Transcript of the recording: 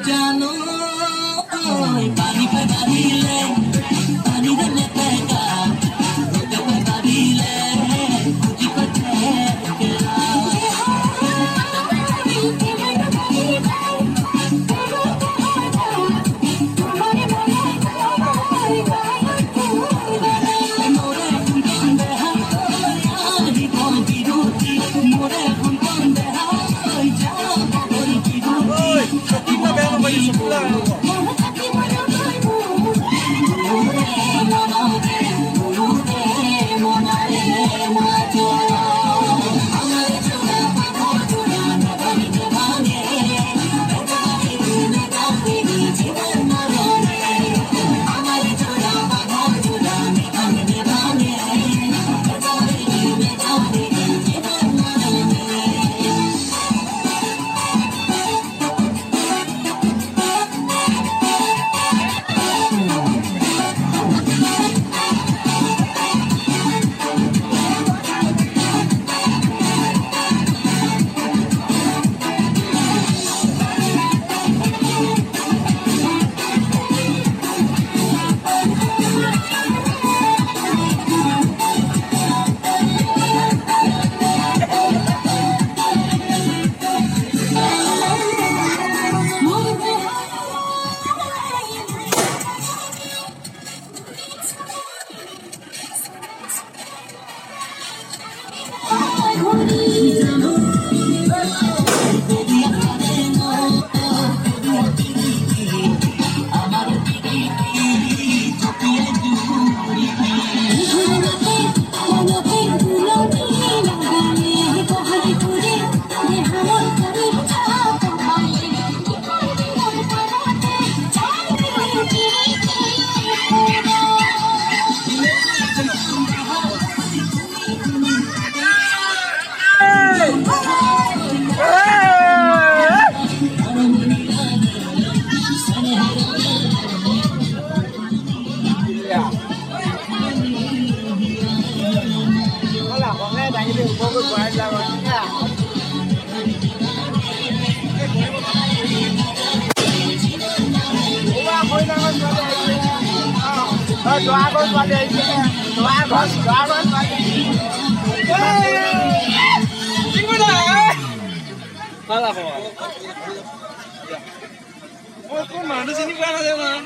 জানো ওই পানি পে বাড়িলে পানি দিলে পেকা রোদে পে বাড়িলে খুঁজি করতে গেলা মোরে কুন্তন দেহা আহি বন্দি রুটি মোরে কুন্তন দেহা যা বড়ি কি Dragon vào đây chứ Dragon vào đây chính mới này đó là hồ ôi con mà nó xin đi qua nó xem mà